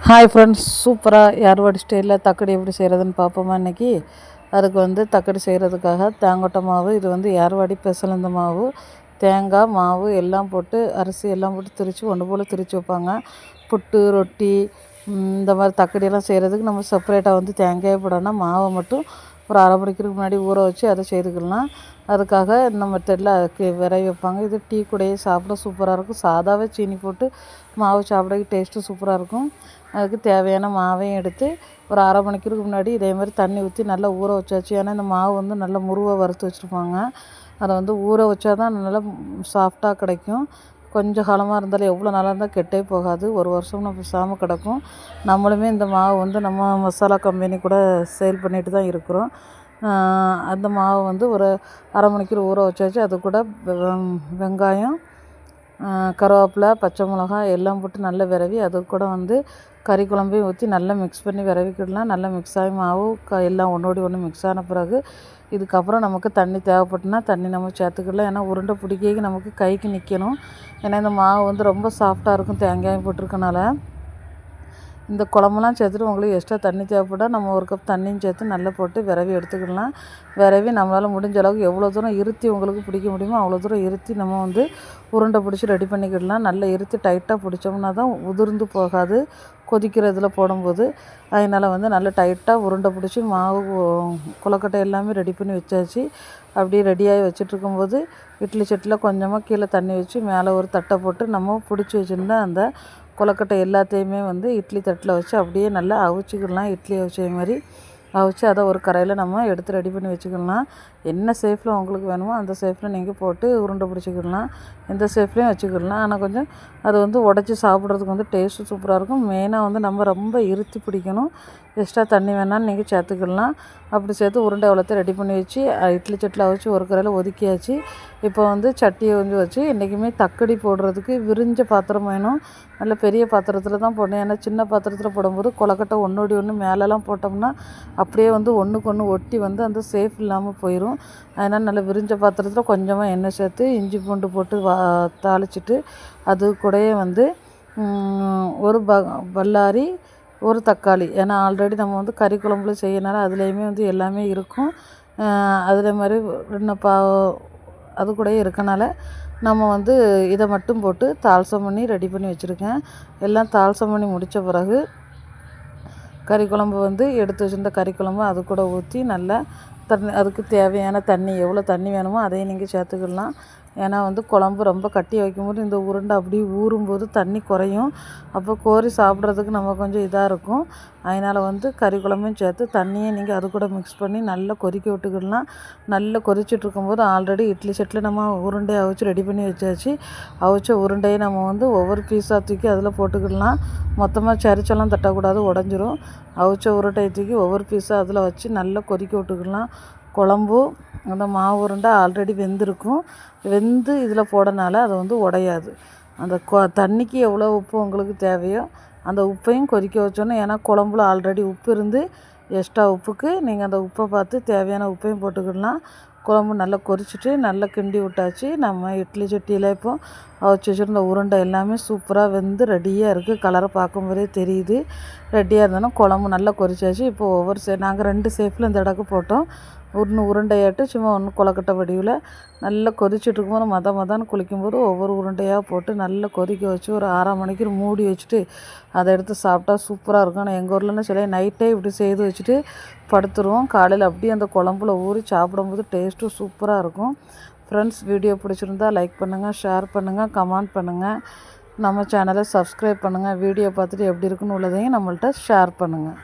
Hi friends, சூப்பராக யார்வாடி ஸ்டைலில் தக்கடி எப்படி செய்கிறதுன்னு பார்ப்போமா இன்றைக்கி. அதுக்கு தக்கடி செய்கிறதுக்காக தேங்கொட்டை மாவு, இது யார்வாடி பெசலந்த மாவு, தேங்காய் மாவு எல்லாம் போட்டு அரிசி எல்லாம் போட்டு திரித்து ஒன்று போல் திரித்து வைப்பாங்க. புட்டு, ரொட்டி, இந்த மாதிரி தக்கடியெல்லாம் செய்கிறதுக்கு நம்ம செப்பரேட்டாக தேங்காயே போடணும். மாவை மட்டும் ஒரு அரை மணிக்கு முன்னாடி ஊற வச்சு அதை செய்துக்கலாம். அதுக்காக இந்த மெத்தடில் அதுக்கு விரைவி வைப்பாங்க. இது டீ கூடையே சாப்பிட சூப்பராக இருக்கும். சாதாவே சீனி போட்டு மாவு சாப்பிட டேஸ்ட்டு சூப்பராக இருக்கும். அதுக்கு தேவையான மாவையும் எடுத்து ஒரு அரை மணிக்கு முன்னாடி இதே மாதிரி தண்ணி ஊற்றி நல்லா ஊற வச்சாச்சு. ஏன்னா இந்த மாவு நல்லா முருவை வறுத்து வச்சுருப்பாங்க. அதை ஊற வச்சா தான் நல்லா சாஃப்டாக கிடைக்கும். கொஞ்சம் காலமாக இருந்தாலும் எவ்வளோ நல்லா இருந்தால் கெட்டே போகாது. ஒரு வருஷம் நம்ம பேசாமல் கிடக்கும். நம்மளுமே இந்த மாவு நம்ம மசாலா கம்பெனி கூட சேல் பண்ணிட்டு தான் இருக்கிறோம். அந்த மாவு ஒரு அரை மணிக்கூர் ஊற வச்சாச்சு. அது கூட வெங்காயம், கருவேப்பிலை, பச்சை மிளகாய் எல்லாம் போட்டு நல்லா விரவி அது கூட கறி குழம்பையும் ஊற்றி நல்லா மிக்ஸ் பண்ணி விரவிக்கிடலாம். நல்லா மிக்ஸ் ஆகி மாவு எல்லாம் ஒன்றோடி ஒன்று மிக்ஸ் ஆன பிறகு இதுக்கப்புறம் நமக்கு தண்ணி தேவைப்பட்டுனா தண்ணி நம்ம சேர்த்துக்கிடலாம். ஏன்னா உருண்டை பிடிக்க நமக்கு கைக்கு நிற்கணும். ஏன்னா இந்த மாவு ரொம்ப சாஃப்டாக இருக்கும் தேங்காயும் போட்டிருக்கனால. இந்த குழம்புலாம் சேர்த்துட்டு உங்களுக்கு எக்ஸ்ட்ரா தண்ணி தேவைப்பட்டால் நம்ம ஒரு கப் தண்ணியும் சேர்த்து நல்லா போட்டு விரவி எடுத்துக்கிடலாம். விரவி நம்மளால் முடிஞ்ச அளவுக்கு எவ்வளோ தூரம் இருத்தி உங்களுக்கு பிடிக்க முடியுமோ அவ்வளோ தூரம் இருத்தி நம்ம உருண்டை பிடிச்சி ரெடி பண்ணிக்கிடலாம். நல்லா இருத்தி டைட்டாக பிடிச்சோம்னா தான் உதிர்ந்து போகாது கொதிக்கிறதுல போடும்போது. அதனால் நல்லா டைட்டாக உருண்டை பிடிச்சி மாவு கொழுக்கட்டை எல்லாமே ரெடி பண்ணி வச்சாச்சு. அப்படியே ரெடியாகி வச்சிட்ருக்கும்போது இட்லி சட்டியில் கொஞ்சமாக கீழே தண்ணி வச்சு மேலே ஒரு தட்டை போட்டு நம்ம பிடிச்சி வச்சுருந்தா அந்த கொழுக்கட்டை எல்லாத்தையுமே இட்லி தட்டில் வச்சு அப்படியே நல்லா அவிச்சிக்கிடலாம். இட்லி அவிச்ச மாதிரி அவிச்சு அதை ஒரு கரையில் நம்ம எடுத்து ரெடி பண்ணி வச்சுக்கிடலாம். என்ன ஷேப்பில் உங்களுக்கு வேணுமோ அந்த ஷேப்பில் நீங்கள் போட்டு உருண்டை பிடிச்சிக்கிடலாம். எந்த ஷேப்லேயும் வச்சுக்கிடலாம். ஆனால் கொஞ்சம் அது உடச்சி சாப்பிட்றதுக்கு டேஸ்ட்டு சூப்பராக இருக்கும். மெயினாக நம்ம ரொம்ப இருத்தி பிடிக்கணும். எக்ஸ்ட்ரா தண்ணி வேணாலும் நீங்கள் சேர்த்துக்கிடலாம். அப்படி சேர்த்து உருண்டை எவ்வளோத்தையும் ரெடி பண்ணி வச்சு இட்லி சட்டியில் வச்சு ஒரு கரையில் ஒதுக்கியாச்சு. இப்போ சட்டியை வச்சு என்றைக்குமே தக்கடி போடுறதுக்கு விரிஞ்ச பாத்திரம் வேணும். நல்ல பெரிய பாத்திரத்தில் தான் போடணும். ஏன்னா சின்ன பாத்திரத்தில் போடும்போது கொழுக்கட்டை ஒன்றோடி ஒன்று மேலெலாம் போட்டோம்னா அப்படியே ஒன்றுக்கு ஒன்று ஒட்டி அந்த சேஃப் இல்லாமல் போயிடும். அதனால் நல்ல விரிஞ்ச பாத்திரத்தில் கொஞ்சமாக எண்ணெய் சேர்த்து இஞ்சி பூண்டு போட்டு தாளிச்சிட்டு அது கூடயே ஒரு பல்லாரி, ஒரு தக்காளி. ஏன்னா ஆல்ரெடி நம்ம கறி குழம்புல செய்யனால அதுலேயுமே எல்லாமே இருக்கும். அதில் மாதிரி அது கூடயே இருக்கனால நம்ம இதை மட்டும் போட்டு தாளிசம் பண்ணி ரெடி பண்ணி வச்சுருக்கேன். எல்லாம் தாளிசம் பண்ணி முடித்த பிறகு கறி குழம்பு எடுத்து வச்சுருந்த கறி குழம்பு அது கூட ஊற்றி நல்லா அதுக்கு தேவையான தண்ணி எவ்வளோ தண்ணி வேணுமோ அதையும் நீங்கள் சேர்த்துக்கிடலாம். ஏன்னா குழம்பு ரொம்ப கட்டி வைக்கும்போது இந்த உருண்டை அப்படியே ஊறும்போது தண்ணி குறையும். அப்போ கோரி சாப்பிட்றதுக்கு நம்ம கொஞ்சம் இதாக இருக்கும். அதனால் கறி குழம்பையும் சேர்த்து தண்ணியை நீங்கள் அது கூட மிக்ஸ் பண்ணி நல்லா கொதிக்க விட்டுக்கிடலாம். நல்லா கொதிச்சிட்ருக்கும்போது ஆல்ரெடி இட்லி சட்டியில் நம்ம உருண்டையை அவிச்சு ரெடி பண்ணி வச்சாச்சு. அவிச்ச உருண்டையை நம்ம ஒரு பீஸாக தூக்கி அதில் போட்டுக்கிடலாம். மொத்தமாக சரிச்செல்லாம் தட்டக்கூடாது, உடஞ்சிரும். அவிச்ச உருண்டையை தூக்கி ஒவ்வொரு பீஸாக அதில் வச்சு நல்லா கொதிக்க விட்டுக்கிடலாம். குழம்பு அந்த மாவு உருண்டை ஆல்ரெடி வெந்திருக்கும். வெந்து இதில் போடனால அது உடையாது. அந்த தண்ணிக்கு எவ்வளோ உப்பு உங்களுக்கு தேவையோ அந்த உப்பையும் கொதிக்க வச்சோன்னே, ஏன்னா குழம்புல ஆல்ரெடி உப்பு இருந்து எக்ஸ்ட்ரா உப்புக்கு நீங்கள் அந்த உப்பை பார்த்து தேவையான உப்பையும் போட்டுக்கிடலாம். குழம்பு நல்லா கொதிச்சுட்டு நல்லா கிண்டி விட்டாச்சு. நம்ம இட்லி சட்டியில் இப்போ அவிச்சு வச்சுருந்த உருண்டை எல்லாமே சூப்பராக வெந்து ரெடியாக இருக்குது. கலரை பார்க்கும்போதே தெரியுது ரெடியாக இருந்தாலும். குழம்பு நல்லா கொதிச்சாச்சு. இப்போ நாங்கள் 2 ஷேப்பில் இந்த இடக்கு போட்டோம். ஒன்று உருண்டையாட்டு சும்மா ஒன்று கொழுக்கட்டை வடிவில் நல்லா கொதிச்சுட்ருக்கும்போது மதன்னு குளிக்கும்போது ஒவ்வொரு உருண்டையாக போட்டு நல்லா கொதிக்க வச்சு ஒரு 1/2 மணிக்கு மூடி வச்சுட்டு அதை எடுத்து சாப்பிட்டா சூப்பராக இருக்கும். ஆனால் எங்கள் ஊர்லன்னு சில நைட்டே இப்படி செய்து வச்சுட்டு படுத்துருவோம். காலையில் அப்படியே அந்த குழம்புல ஊறி சாப்பிடும்போது டேஸ்ட்டும் சூப்பராக இருக்கும். ஃப்ரெண்ட்ஸ், வீடியோ பிடிச்சிருந்தா லைக் பண்ணுங்கள், ஷேர் பண்ணுங்கள், கமெண்ட் பண்ணுங்கள். நம்ம சேனலை சப்ஸ்கிரைப் பண்ணுங்கள். வீடியோ பார்த்துட்டு எப்படி இருக்குன்னு உள்ளதையும் நம்மள்ட்ட ஷேர் பண்ணுங்கள்.